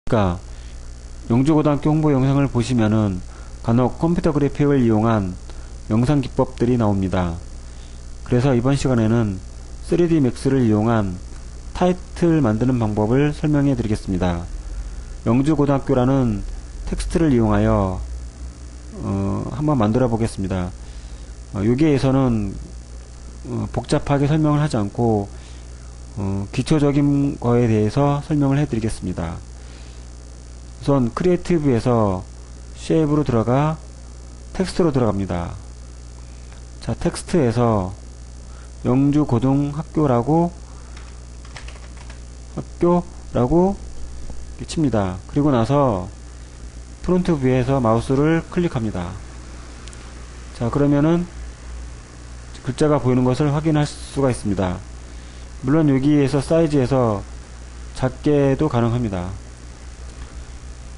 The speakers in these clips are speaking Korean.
그러니까 영주고등학교 홍보 영상을 보시면은 간혹 컴퓨터 그래픽을 이용한 영상 기법들이 나옵니다. 그래서 이번 시간에는 3D 맥스를 이용한 타이틀 만드는 방법을 설명해 드리겠습니다. 영주고등학교라는 텍스트를 이용하여 한번 만들어 보겠습니다. 여기에서는 복잡하게 설명을 하지 않고 기초적인 거에 대해서 설명을 해 드리겠습니다. 우선 크리에이티브에서 쉐입으로 들어가 텍스트로 들어갑니다. 자, 텍스트에서 영주고등학교라고 칩니다. 그리고 나서 프론트 뷰에서 마우스를 클릭합니다. 자, 그러면은 글자가 보이는 것을 확인할 수가 있습니다. 물론 여기에서 사이즈에서 작게도 가능합니다.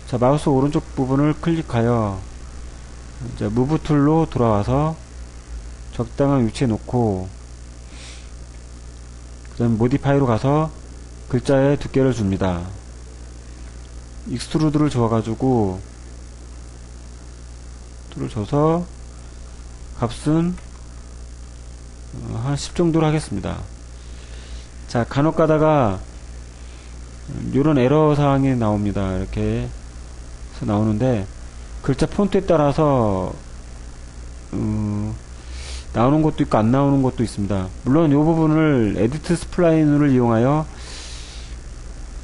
자, 마우스 오른쪽 부분을 클릭하여 이제 무브 툴로 돌아와서 적당한 위치에 놓고 그 다음 모디파이로 가서 글자의 두께를 줍니다. 익스트루드를 줘가지고 툴을 줘서 값은 한 10 정도로 하겠습니다. 자, 간혹 가다가 이런 에러 사항이 나옵니다. 이렇게 해서 나오는데 글자 폰트에 따라서 나오는 것도 있고 안 나오는 것도 있습니다. 물론 이 부분을 에디트 스플라인을 이용하여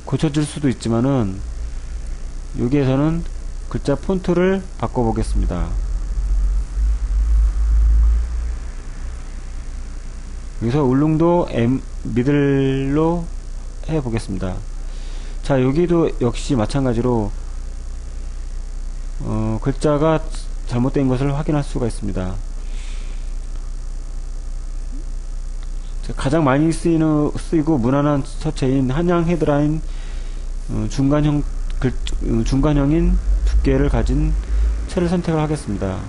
고쳐줄 수도 있지만은 여기에서는 글자 폰트를 바꿔 보겠습니다. 여기서 울릉도 미들로 해 보겠습니다. 자, 여기도 역시 마찬가지로 글자가 잘못된 것을 확인할 수가 있습니다. 가장 많이 쓰이고 무난한 서체인 한양 헤드라인 중간형인 두께를 가진 체를 선택을 하겠습니다.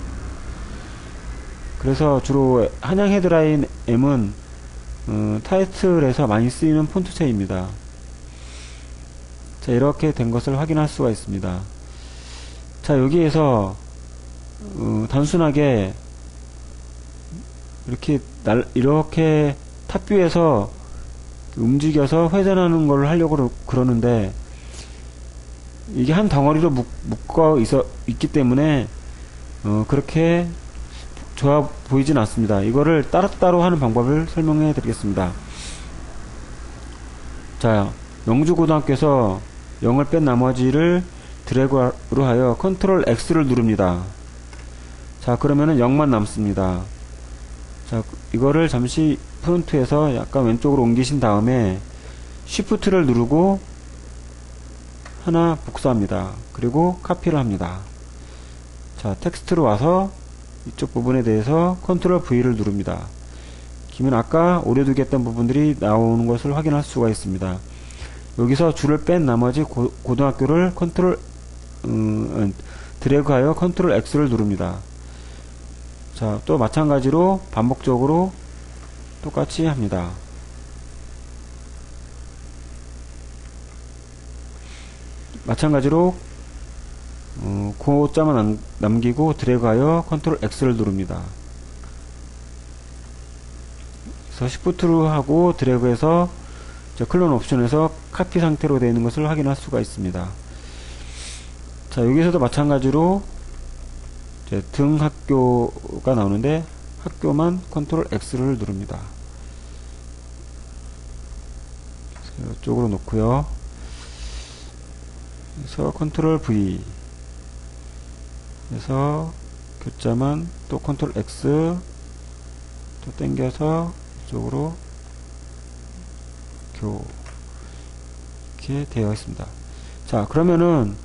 그래서 주로 한양 헤드라인 M은 타이틀에서 많이 쓰이는 폰트체입니다. 자, 이렇게 된 것을 확인할 수가 있습니다. 자, 여기에서 단순하게 이렇게 탑뷰에서 움직여서 회전하는 걸 하려고 그러는데 이게 한 덩어리로 묶어 있기 때문에 그렇게 좋아 보이진 않습니다. 이거를 따로따로 하는 방법을 설명해 드리겠습니다. 자, 영주고등학교에서 0을 뺀 나머지를 드래그로 하여 컨트롤 X를 누릅니다. 자, 그러면은 0만 남습니다. 자, 이거를 잠시 프론트에서 약간 왼쪽으로 옮기신 다음에 Shift를 누르고 하나 복사합니다. 그리고 카피를 합니다. 자, 텍스트로 와서 이쪽 부분에 대해서 컨트롤 V를 누릅니다. 그러면 아까 오려두기 했던 부분들이 나오는 것을 확인할 수가 있습니다. 여기서 줄을 뺀 나머지 고등학교를 드래그하여 컨트롤 X를 누릅니다. 자, 또 마찬가지로 반복적으로 똑같이 합니다. 마찬가지로 고점을 남기고 드래그하여 컨트롤 X를 누릅니다. 그래서 Shift로 하고 드래그해서 클론 옵션에서 카피 상태로 되어 있는 것을 확인할 수가 있습니다. 자, 여기서도 마찬가지로 이제 등 학교가 나오는데 학교만 컨트롤 X를 누릅니다. 이쪽으로 놓고요. 그래서 컨트롤 V 그래서 교자만 또 컨트롤 X 또 당겨서 이쪽으로 이렇게 되어 있습니다. 자, 그러면은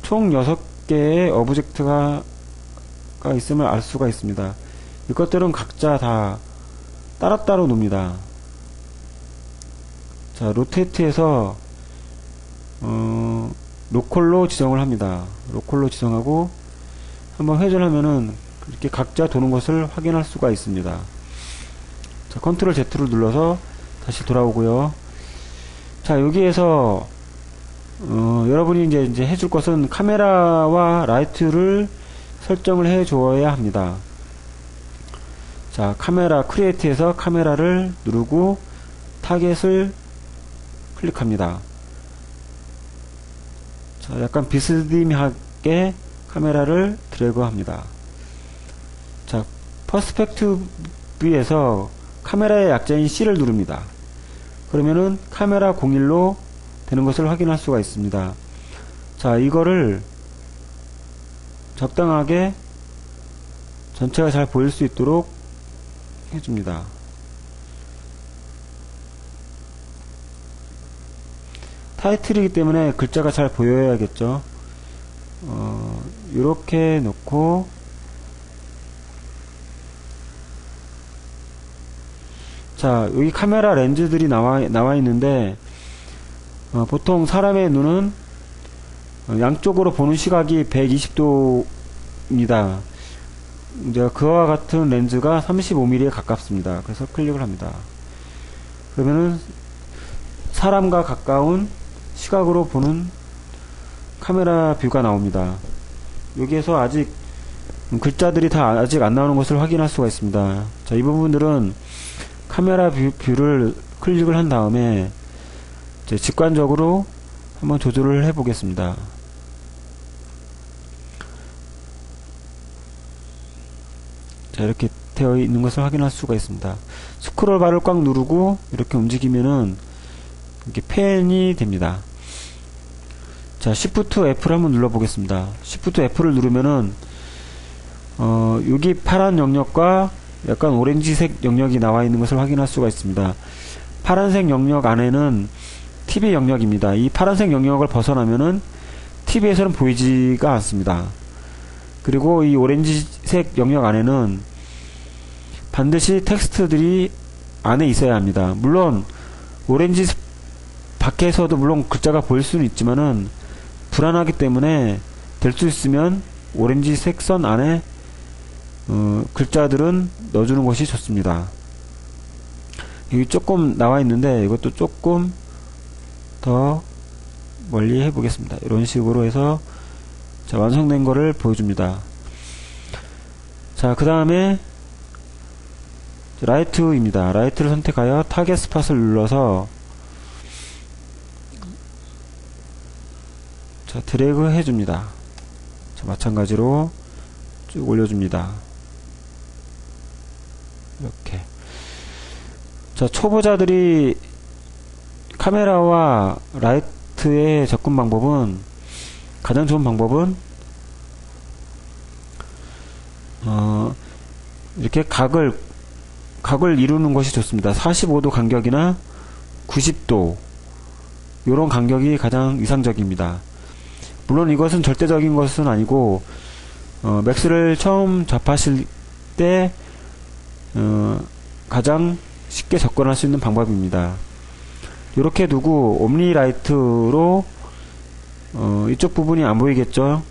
총 6개의 오브젝트가 있음을 알 수가 있습니다. 이것들은 각자 다 따로따로 놉니다. 자, 로테이트에서 로컬로 지정을 합니다. 로컬로 지정하고 한번 회전하면은 이렇게 각자 도는 것을 확인할 수가 있습니다. 자, 컨트롤 Z를 눌러서 다시 돌아오고요. 자, 여기에서 여러분이 이제 해줄 것은 카메라와 라이트를 설정을 해 주어야 합니다. 자, 카메라 크리에이트에서 카메라를 누르고 타겟을 클릭합니다. 자, 약간 비스듬하게 카메라를 드래그 합니다. 자, 퍼스펙티브에서 카메라의 약자인 C를 누릅니다. 그러면은 카메라 01로 되는 것을 확인할 수가 있습니다. 자, 이거를 적당하게 전체가 잘 보일 수 있도록 해줍니다. 타이틀이기 때문에 글자가 잘 보여야겠죠. 이렇게 놓고, 자, 여기 카메라 렌즈들이 나와 있는데, 보통 사람의 눈은 양쪽으로 보는 시각이 120도입니다. 이제 그와 같은 렌즈가 35mm에 가깝습니다. 그래서 클릭을 합니다. 그러면은 사람과 가까운 시각으로 보는 카메라 뷰가 나옵니다. 여기에서 아직 글자들이 다 아직 안 나오는 것을 확인할 수가 있습니다. 자, 이 부분들은 카메라 뷰를 클릭을 한 다음에 이제 직관적으로 한번 조절을 해 보겠습니다. 자, 이렇게 되어 있는 것을 확인할 수가 있습니다. 스크롤 바를 꽉 누르고 이렇게 움직이면은 이렇게 펜이 됩니다. 자, Shift F를 한번 눌러 보겠습니다. Shift F를 누르면은 여기 파란 영역과 약간 오렌지색 영역이 나와 있는 것을 확인할 수가 있습니다. 파란색 영역 안에는 TV 영역입니다. 이 파란색 영역을 벗어나면은 TV에서는 보이지가 않습니다. 그리고 이 오렌지색 영역 안에는 반드시 텍스트들이 안에 있어야 합니다. 물론 오렌지 밖에서도 물론 글자가 보일 수는 있지만은 불안하기 때문에 될 수 있으면 오렌지색 선 안에 글자들은 넣어주는 것이 좋습니다. 여기 조금 나와 있는데 이것도 조금 더 멀리 해보겠습니다. 이런 식으로 해서 자, 완성된 거를 보여줍니다. 자, 그 다음에 라이트입니다. 라이트를 선택하여 타겟 스팟을 눌러서 자, 드래그 해줍니다. 자, 마찬가지로 쭉 올려줍니다. 이렇게. 자, 초보자들이 카메라와 라이트의 접근 방법은 가장 좋은 방법은 이렇게 각을 이루는 것이 좋습니다. 45도 간격이나 90도 이런 간격이 가장 이상적입니다. 물론 이것은 절대적인 것은 아니고 맥스를 처음 접하실 때 가장 쉽게 접근할 수 있는 방법입니다. 이렇게 두고 옴니라이트로 이쪽 부분이 안 보이겠죠.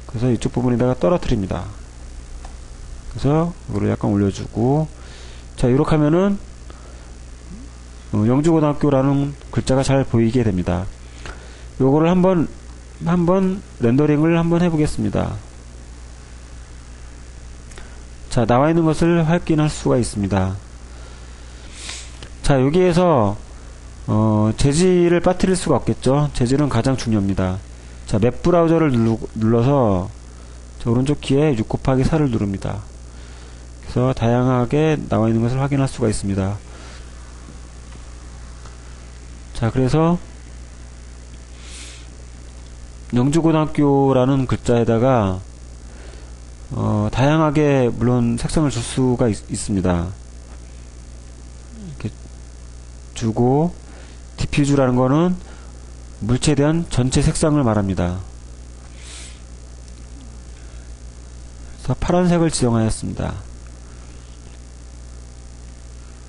그래서 이쪽 부분에다가 떨어뜨립니다. 그래서 이거를 약간 올려주고, 자, 이렇게 하면은 영주고등학교라는 글자가 잘 보이게 됩니다. 요거를 한번 렌더링을 한번 해보겠습니다. 자, 나와 있는 것을 확인할 수가 있습니다. 자, 여기에서 재질을 빠뜨릴 수가 없겠죠. 재질은 가장 중요합니다. 자, 맵 브라우저를 눌러서 자, 오른쪽 키에 6 곱하기 4를 누릅니다. 그래서 다양하게 나와 있는 것을 확인할 수가 있습니다. 자, 그래서 영주고등학교라는 글자에다가 다양하게 물론 색상을 줄 수가 있습니다. 이렇게 주고, 디퓨즈라는 거는 물체에 대한 전체 색상을 말합니다. 그래서 파란색을 지정하였습니다.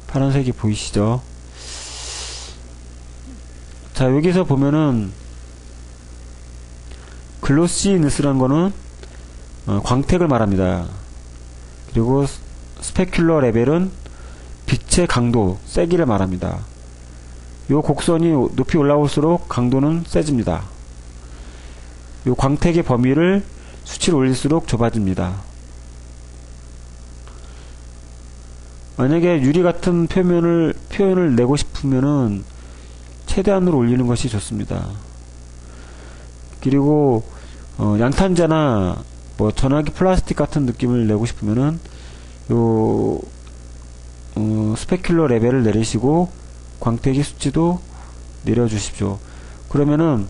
파란색이 보이시죠? 자, 여기서 보면은 글로시니스라는 거는 광택을 말합니다. 그리고 스페큘러 레벨은 빛의 강도, 세기를 말합니다. 요 곡선이 높이 올라올수록 강도는 세집니다. 요 광택의 범위를 수치를 올릴수록 좁아집니다. 만약에 유리 같은 표현을 내고 싶으면은 최대한으로 올리는 것이 좋습니다. 그리고 양탄자나 뭐 전화기 플라스틱 같은 느낌을 내고 싶으면은 요 스페큘러 레벨을 내리시고 광택의 수치도 내려주십시오. 그러면은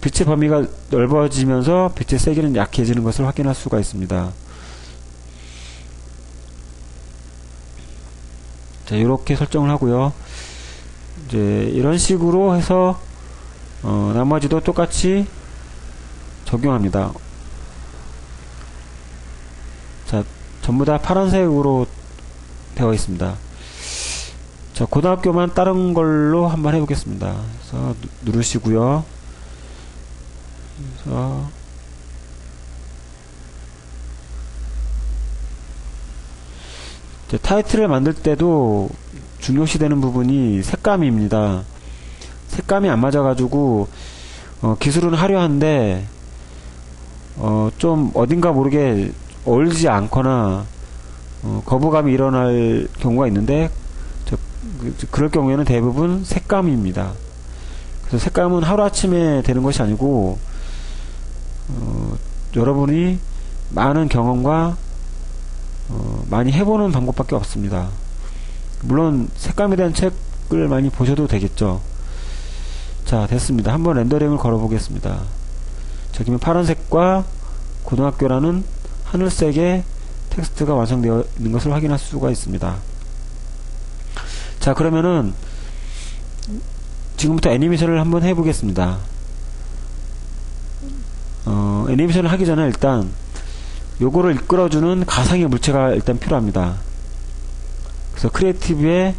빛의 범위가 넓어지면서 빛의 세기는 약해지는 것을 확인할 수가 있습니다. 자, 이렇게 설정을 하고요. 이제 이런 식으로 해서 나머지도 똑같이 적용합니다. 자, 전부 다 파란색으로 되어 있습니다. 자, 고등학교만 다른 걸로 한번 해보겠습니다. 그래서 누르시고요. 그래서 이제 타이틀을 만들 때도 중요시되는 부분이 색감입니다. 색감이 안 맞아가지고 기술은 화려한데 좀 어딘가 모르게 어울리지 않거나 거부감이 일어날 경우가 있는데 그럴 경우에는 대부분 색감입니다. 그래서 색감은 하루아침에 되는 것이 아니고 여러분이 많은 경험과 많이 해보는 방법밖에 없습니다. 물론 색감에 대한 책을 많이 보셔도 되겠죠. 자, 됐습니다. 한번 렌더링을 걸어 보겠습니다. 자, 그러면 파란색과 고등학교라는 하늘색의 텍스트가 완성되어 있는 것을 확인할 수가 있습니다. 자, 그러면은 지금부터 애니메이션을 한번 해보겠습니다. 애니메이션을 하기 전에 일단 요거를 이끌어주는 가상의 물체가 일단 필요합니다. 그래서 크리에이티브에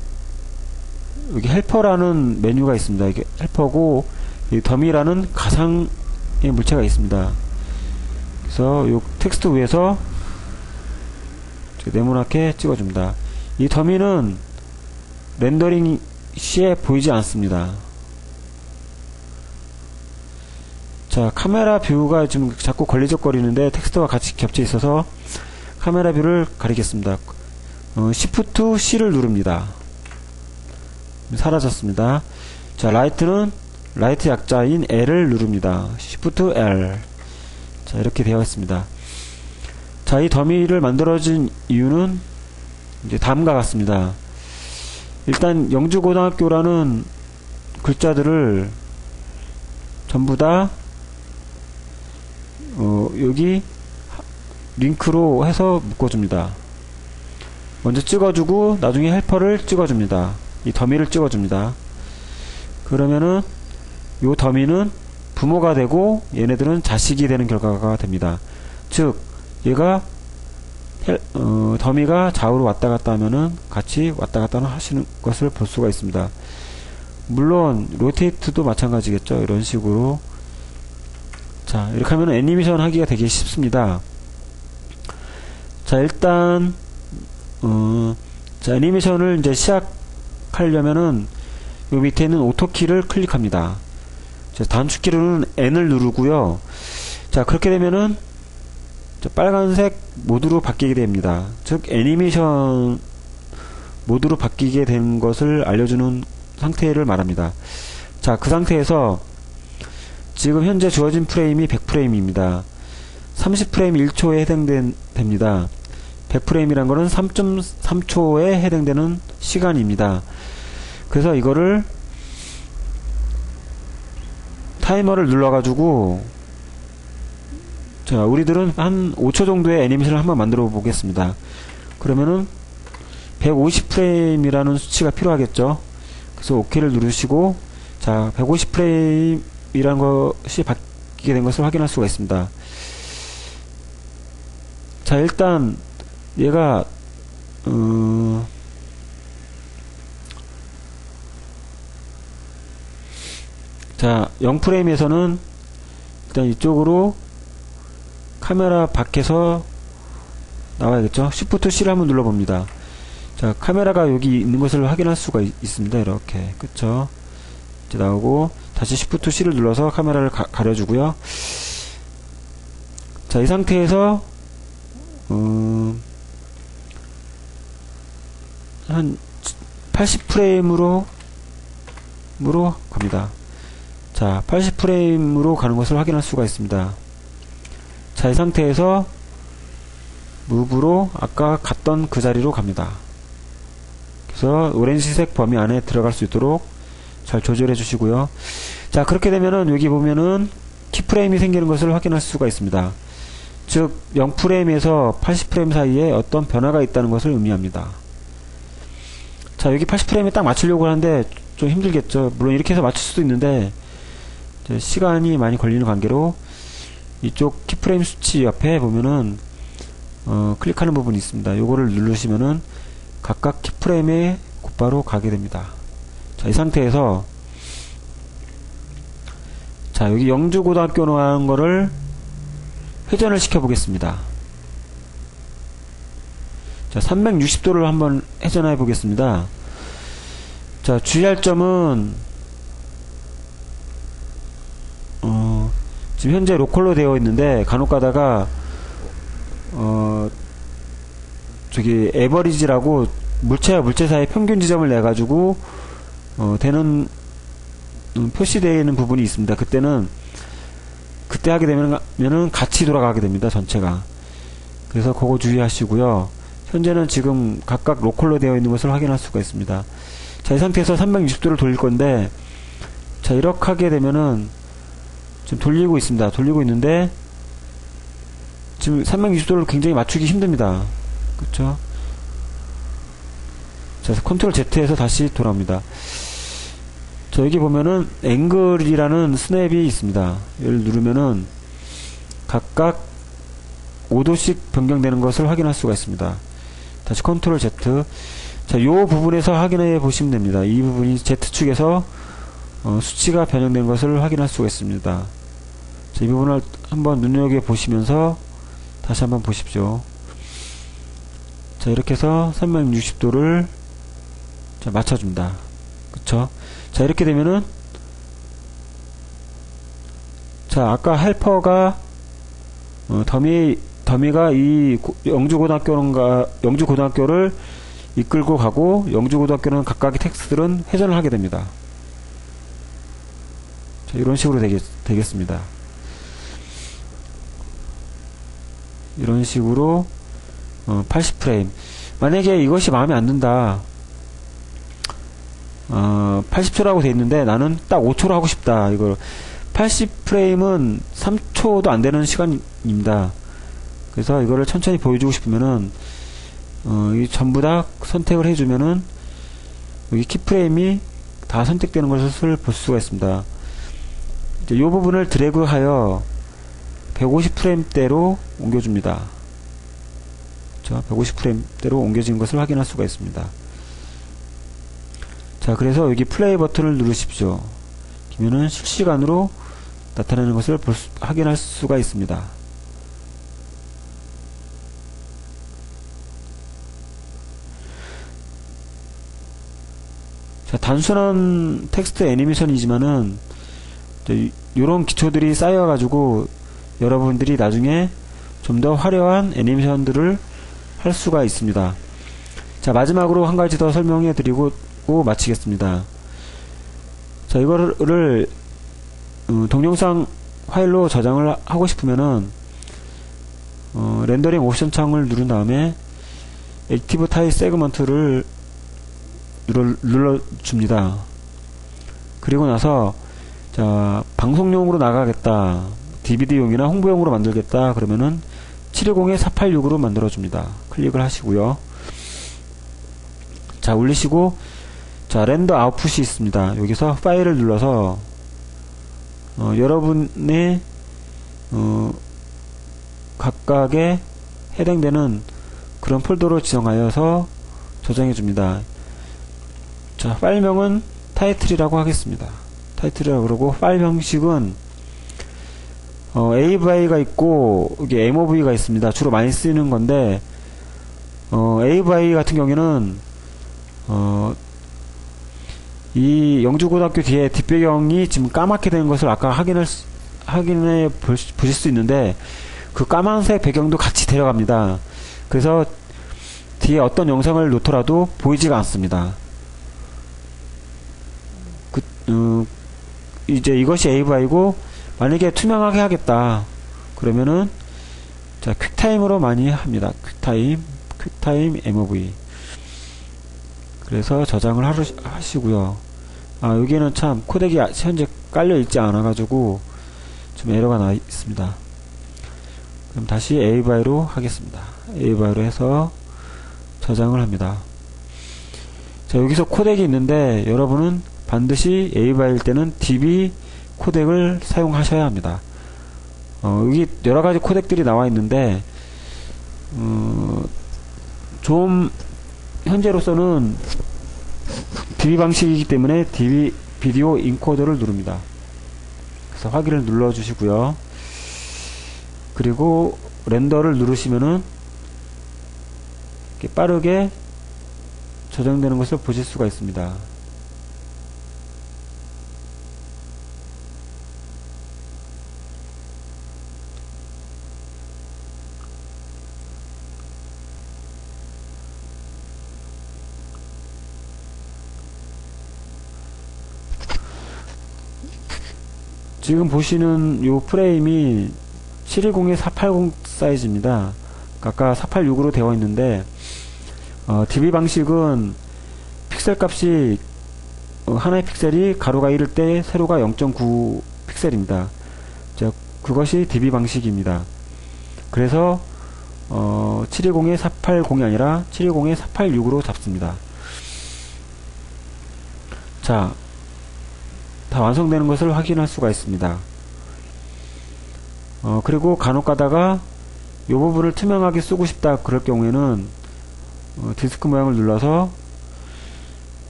여기 헬퍼라는 메뉴가 있습니다. 이게 헬퍼고 이 더미라는 가상의 물체가 있습니다. 그래서 요 텍스트 위에서 네모나게 찍어줍니다. 이 더미는 렌더링 시에 보이지 않습니다. 자, 카메라 뷰가 지금 자꾸 걸리적거리는데 텍스트와 같이 겹쳐 있어서 카메라 뷰를 가리겠습니다. Shift C를 누릅니다. 사라졌습니다. 자, 라이트는 라이트 약자인 L을 누릅니다. Shift L. 자, 이렇게 되어 있습니다. 자, 이 더미를 만들어진 이유는 이제 다음과 같습니다. 일단 영주고등학교라는 글자들을 전부 다 여기 링크로 해서 묶어줍니다. 먼저 찍어주고 나중에 헬퍼를 찍어줍니다. 이 더미를 찍어줍니다. 그러면은 요 더미는 부모가 되고 얘네들은 자식이 되는 결과가 됩니다. 즉 얘가 더미가 좌우로 왔다 갔다 하면은 같이 왔다 갔다 하시는 것을 볼 수가 있습니다. 물론 로테이트도 마찬가지겠죠. 이런 식으로. 자, 이렇게 하면 애니메이션 하기가 되게 쉽습니다. 자, 일단 자, 애니메이션을 이제 시작하려면은 요 밑에 있는 오토키를 클릭합니다. 자, 단축키로는 N을 누르고요. 자, 그렇게 되면은 빨간색 모드로 바뀌게 됩니다. 즉 애니메이션 모드로 바뀌게 된 것을 알려주는 상태를 말합니다. 자, 그 상태에서 지금 현재 주어진 프레임이 100프레임입니다. 30프레임 1초에 해당됩니다. 100프레임이란 거는 3.3초에 해당되는 시간입니다. 그래서 이거를 타이머를 눌러가지고 자, 우리들은 한 5초 정도의 애니메이션을 한번 만들어 보겠습니다. 그러면은 150프레임이라는 수치가 필요하겠죠. 그래서 OK를 누르시고 자, 150프레임이라는 것이 바뀌게 된 것을 확인할 수가 있습니다. 자, 일단 얘가 자, 0프레임에서는 일단 이쪽으로 카메라 밖에서 나와야겠죠. Shift C를 한번 눌러봅니다. 자, 카메라가 여기 있는 것을 확인할 수가 있습니다. 이렇게. 그쵸? 이제 나오고, 다시 Shift C를 눌러서 카메라를 가려주고요. 자, 이 상태에서 한 80프레임으로 갑니다. 자, 80프레임으로 가는 것을 확인할 수가 있습니다. 자, 이 상태에서 무브로 아까 갔던 그 자리로 갑니다. 그래서 오렌지색 범위 안에 들어갈 수 있도록 잘 조절해 주시고요. 자, 그렇게 되면은 여기 보면은 키프레임이 생기는 것을 확인할 수가 있습니다. 즉 0프레임에서 80프레임 사이에 어떤 변화가 있다는 것을 의미합니다. 자, 여기 80프레임에 딱 맞추려고 하는데 좀 힘들겠죠. 물론 이렇게 해서 맞출 수도 있는데 시간이 많이 걸리는 관계로 이쪽 키프레임 수치 옆에 보면은 클릭하는 부분이 있습니다. 요거를 누르시면은 각각 키프레임에 곧바로 가게 됩니다. 자, 이 상태에서 자, 여기 영주고등학교로 하는 거를 회전을 시켜 보겠습니다. 자, 360도를 한번 회전해 보겠습니다. 자, 주의할 점은 지금 현재 로컬로 되어 있는데 간혹 가다가 저기 에버리지라고 물체와 물체 사이 평균 지점을 내 가지고 되는 표시되어 있는 부분이 있습니다. 그때 하게 되면은 같이 돌아가게 됩니다. 전체가. 그래서 그거 주의하시고요. 현재는 지금 각각 로컬로 되어 있는 것을 확인할 수가 있습니다. 자, 이 상태에서 360도를 돌릴 건데, 자, 이렇게 하게 되면은 지금 돌리고 있습니다. 돌리고 있는데 지금 360도를 굉장히 맞추기 힘듭니다. 그쵸? 자, 컨트롤 Z에서 다시 돌아옵니다. 자, 여기 보면은 앵글이라는 스냅이 있습니다. 이를 누르면은 각각 5도씩 변경되는 것을 확인할 수가 있습니다. 다시 컨트롤 Z. 자, 요 부분에서 확인해 보시면 됩니다. 이 부분이 Z축에서 수치가 변형된 것을 확인할 수가 있습니다. 자, 이 부분을 한번 눈여겨 보시면서 다시 한번 보십시오. 자, 이렇게 해서 360도를 맞춰줍니다. 그쵸? 자, 이렇게 되면은 자, 아까 헬퍼가 더미가 이 영주고등학교를 이끌고 가고 영주고등학교는 각각의 텍스트들은 회전을 하게 됩니다. 자, 이런 식으로 되겠습니다. 이런 식으로 80프레임. 만약에 이것이 마음에 안 든다. 80초라고 돼 있는데 나는 딱 5초로 하고 싶다. 이걸 80프레임은 3초도 안 되는 시간입니다. 그래서 이거를 천천히 보여주고 싶으면은 이 전부 다 선택을 해주면은 여기 키프레임이 다 선택되는 것을 볼 수가 있습니다. 이제 이 부분을 드래그하여 150프레임대로 옮겨줍니다. 그렇죠? 150프레임대로 옮겨진 것을 확인할 수가 있습니다. 자, 그래서 여기 플레이 버튼을 누르십시오. 그러면은 실시간으로 나타나는 것을 확인할 수가 있습니다. 자, 단순한 텍스트 애니메이션이지만은 이런 기초들이 쌓여가지고 여러분들이 나중에 좀 더 화려한 애니메이션들을 할 수가 있습니다. 자, 마지막으로 한 가지 더 설명해 드리고 마치겠습니다. 자, 이거를 동영상 파일로 저장을 하고 싶으면은 렌더링 옵션 창을 누른 다음에 액티브 타입 세그먼트를 눌러줍니다. 그리고 나서 자, 방송용으로 나가겠다, DVD용이나 홍보용으로 만들겠다 그러면은 710-486으로 만들어줍니다. 클릭을 하시고요. 자, 올리시고 자, 렌더 아웃풋이 있습니다. 여기서 파일을 눌러서 여러분의 각각에 해당되는 그런 폴더로 지정하여서 저장해 줍니다. 자, 파일명은 타이틀이라고 하겠습니다. 타이틀이라고 그러고, 파일 형식은 AVI가 있고 여기 MOV가 있습니다. 주로 많이 쓰이는 건데 AVI 같은 경우에는 이 영주고등학교 뒤에 뒷배경이 지금 까맣게 된 것을 아까 확인해 보실 수 있는데, 그 까만색 배경도 같이 데려갑니다. 그래서 뒤에 어떤 영상을 놓더라도 보이지가 않습니다. 이제 이것이 AVI고, 만약에 투명하게 하겠다 그러면은 자, 퀵타임으로 많이 합니다. 퀵타임 MOV. 그래서 저장을 하시고요. 아, 여기에는 참 코덱이 현재 깔려 있지 않아 가지고 좀 에러가 나 있습니다. 그럼 다시 AVI로 하겠습니다. AVI로 해서 저장을 합니다. 자, 여기서 코덱이 있는데 여러분은 반드시 AVI일 때는 DB 코덱을 사용하셔야 합니다. 여기 여러가지 코덱들이 나와 있는데 좀 현재로서는 DB 방식이기 때문에 DB 비디오 인코더를 누릅니다. 그래서 확인을 눌러 주시고요. 그리고 렌더를 누르시면은 이렇게 빠르게 저장되는 것을 보실 수가 있습니다. 지금 보시는 요 프레임이 720에 480 사이즈입니다. 아까 486으로 되어 있는데 DB 방식은 픽셀 값이 하나의 픽셀이 가로가 1일 때 세로가 0.9 픽셀입니다. 자, 그것이 DB 방식입니다. 그래서 720에 480이 아니라 720에 486으로 잡습니다. 자, 다 완성되는 것을 확인할 수가 있습니다. 그리고 간혹 가다가 이 부분을 투명하게 쓰고 싶다 그럴 경우에는 디스크 모양을 눌러서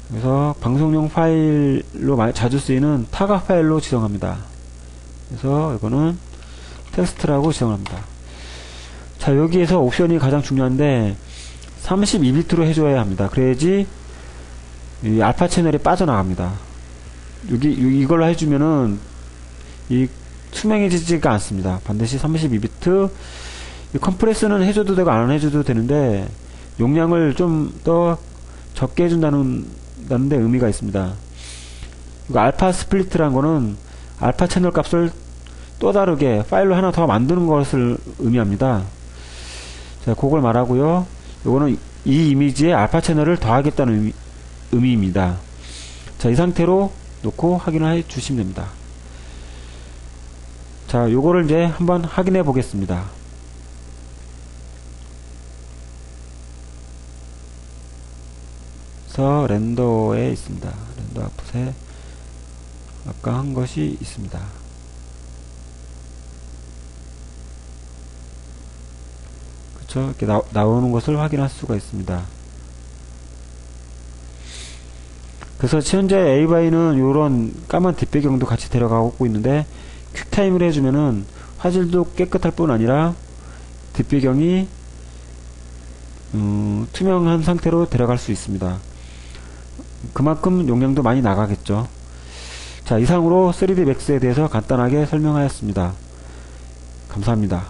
그래서 방송용 파일로 자주 쓰이는 타가 파일로 지정합니다. 그래서 이거는 텍스트라고 지정합니다. 자, 여기에서 옵션이 가장 중요한데 32비트로 해줘야 합니다. 그래야지 이 알파 채널이 빠져나갑니다. 이걸로 해주면은 이 투명해지지가 않습니다. 반드시 32비트. 이 컴프레스는 해줘도 되고 안 해줘도 되는데 용량을 좀 더 적게 해준다는 데 의미가 있습니다. 이거 알파 스플리트란 거는 알파 채널 값을 또 다르게 파일로 하나 더 만드는 것을 의미합니다. 자, 그걸 말하고요. 이거는 이 이미지에 알파 채널을 더하겠다는 의미입니다. 자, 이 상태로 놓고 확인을 해 주시면 됩니다. 자, 요거를 이제 한번 확인해 보겠습니다. 그래서 렌더에 있습니다. 렌더 아웃풋에 아까 한 것이 있습니다. 그쵸? 이렇게 나오는 것을 확인할 수가 있습니다. 그래서 현재 AVI는 요런 까만 뒷배경도 같이 데려가고 있는데 퀵타임을 해주면은 화질도 깨끗할 뿐 아니라 뒷배경이 투명한 상태로 데려갈 수 있습니다. 그만큼 용량도 많이 나가겠죠. 자, 이상으로 3D Max에 대해서 간단하게 설명하였습니다. 감사합니다.